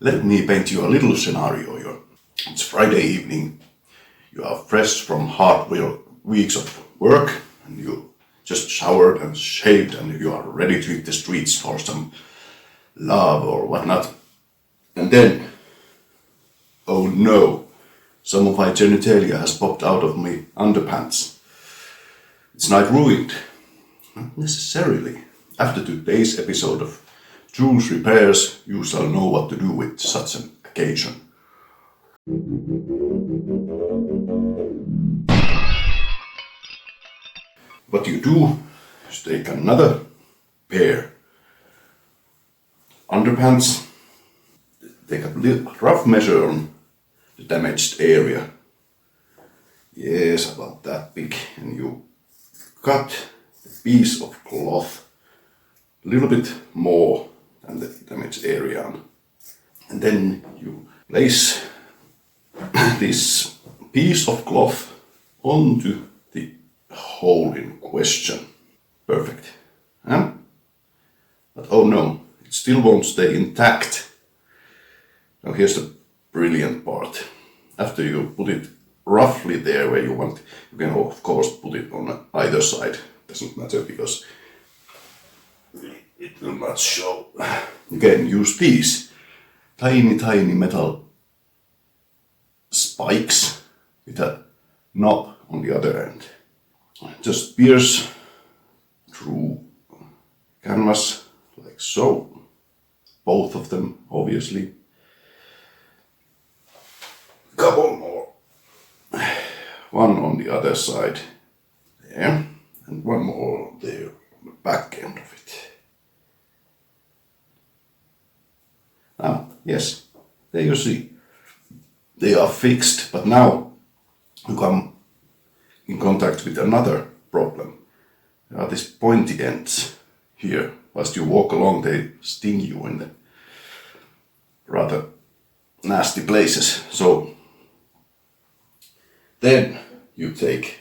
Let me paint you a little scenario here. It's Friday evening. You are fresh from hard weeks of work and you just showered and shaved and you are ready to hit the streets for some love or whatnot. And then, oh no, some of my genitalia has popped out of my underpants. It's night ruined. Not necessarily. After today's episode of Jules Repairs, you shall know what to do with such an occasion. What you do is take another pair underpants, take a rough measure on the damaged area. Yes, about that big, and you cut a piece of cloth a little bit more than the damaged area, and then you place this piece of cloth onto the hole in question. Perfect. Huh? But oh no, it still won't stay intact. Now here's the brilliant part. After you put it roughly there where you want, you can of course put it on either side. Doesn't matter because it will not show. You can use these tiny metal spikes with a knob on the other end. Just pierce through canvas like so. Both of them, obviously. Couple more. One on the other side there, and one more there on the back end of it. Now, yes, there you see. They are fixed, but now you come in contact with another problem. There are these pointy ends here. Whilst you walk along, they sting you in the rather nasty places. So then you take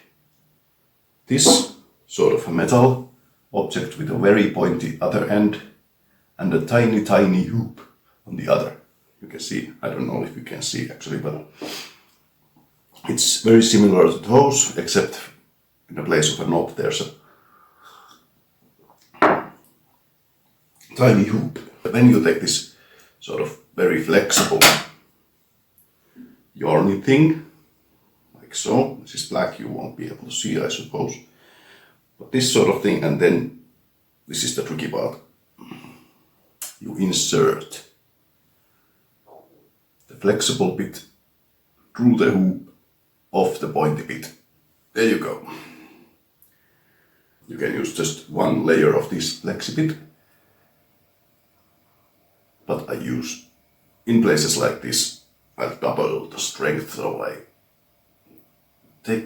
this sort of a metal object with a very pointy other end and a tiny hoop on the other. You can see, I don't know if you can see actually, but it's very similar to those, except in the place of a knob there's a tiny hoop. Then you take this sort of very flexible yarny thing, like so. This is black, you won't be able to see, I suppose. But this sort of thing, and then this is the tricky part. You insert the flexible bit through the hoop of the pointy bit. There you go. You can use just one layer of this flexi bit, but I use, in places like this, I'll double the strength, so I take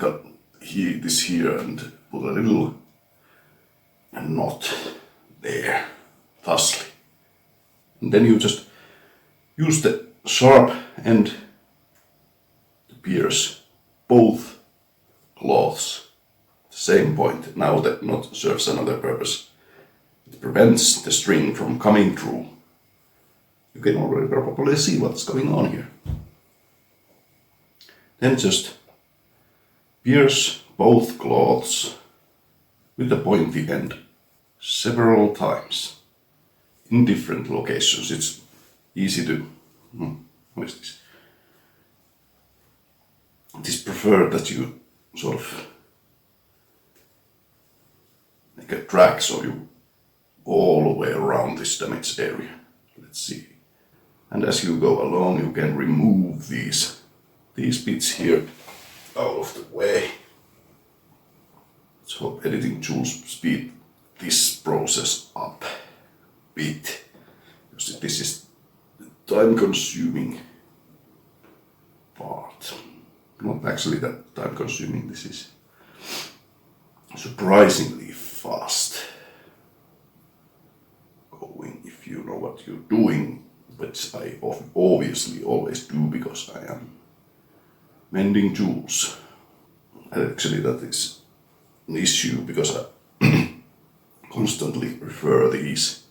this here and put a little knot there, thusly. And then you just use the sharp end to pierce both cloths at the same point. Now that knot serves another purpose. It prevents the string from coming through. You can already probably see what's going on here. Then just pierce both cloths with the pointy end several times in different locations. It's easy to... What is this? It is preferred that you sort of make a track so you all the way around this damaged area. Let's see. And as you go along, you can remove these bits here out of the way. Let's hope editing tools speed this process up a bit, because this is the time-consuming part. Not actually that time-consuming, this is surprisingly fast going if you know what you're doing, which I obviously always do because I am mending tools. Actually, that is an issue because I constantly refer these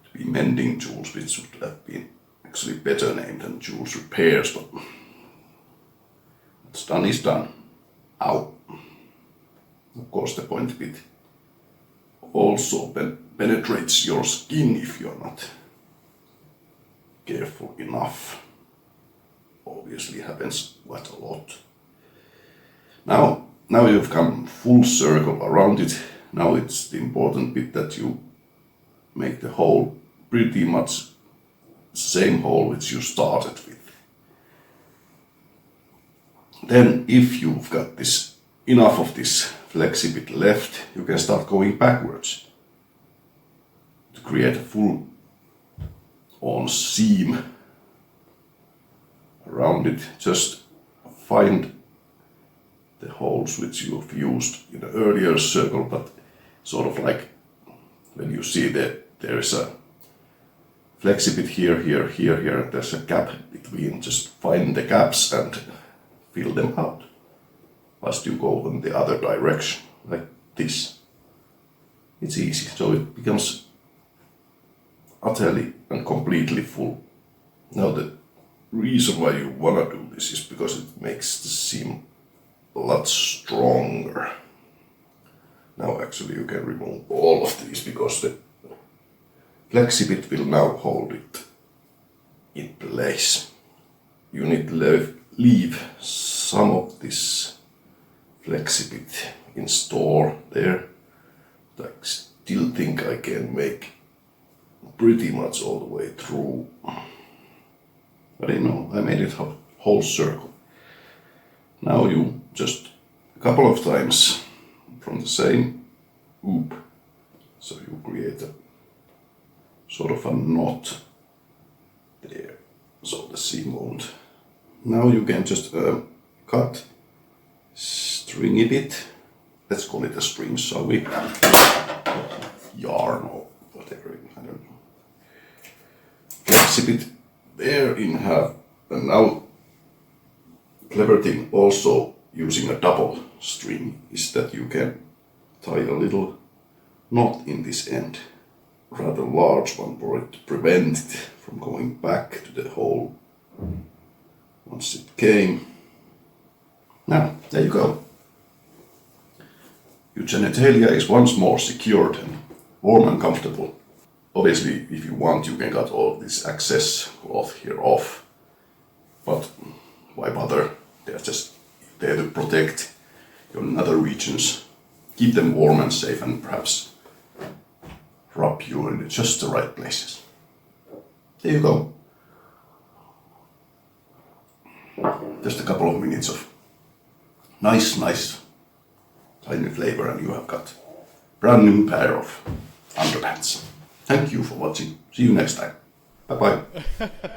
to be mending tools, which would have been actually better name than Jules Repairs, but what's done is done. Ow. Of course the point bit also penetrates your skin if you're not careful enough. Obviously happens quite a lot. Now you've come full circle around it. Now it's the important bit that you make the hole pretty much same hole which you started with. Then if you've got this enough of this flexi bit left, you can start going backwards to create a full on seam around it. Just find the holes which you've used in the earlier circle, but sort of like when you see that there is a flexi bit here, here, there's a gap between. Just find the gaps and fill them out. First you go in the other direction, like this. It's easy, so it becomes utterly and completely full. Now the reason why you wanna do this is because it makes the seam a lot stronger. Now actually you can remove all of these because the flexi bit will now hold it in place. You need to leave some of this flexi bit in store there. But I still think I can make pretty much all the way through. But you know, I made it a whole circle. Now you just a couple of times from the same hoop. So you create a sort of a knot there. So the seam won't. Now you can just cut stringy bit. Let's call it a string, shall we? Yarn or whatever, I don't know. Flexi bit there in half. And now, clever thing also using a double string is that you can tie a little knot in this end. Rather large one for it to prevent it from going back to the hole once it came. Now, there you go. Your genitalia is once more secured and warm and comfortable. Obviously, if you want, you can cut all this excess cloth here off. But why bother? They're just there to protect your nether regions, keep them warm and safe, and perhaps rub you in just the right places. There you go. Just a couple of minutes of nice tiny flavor and you have got a brand new pair of underpants. Thank you for watching. See you next time. Bye bye.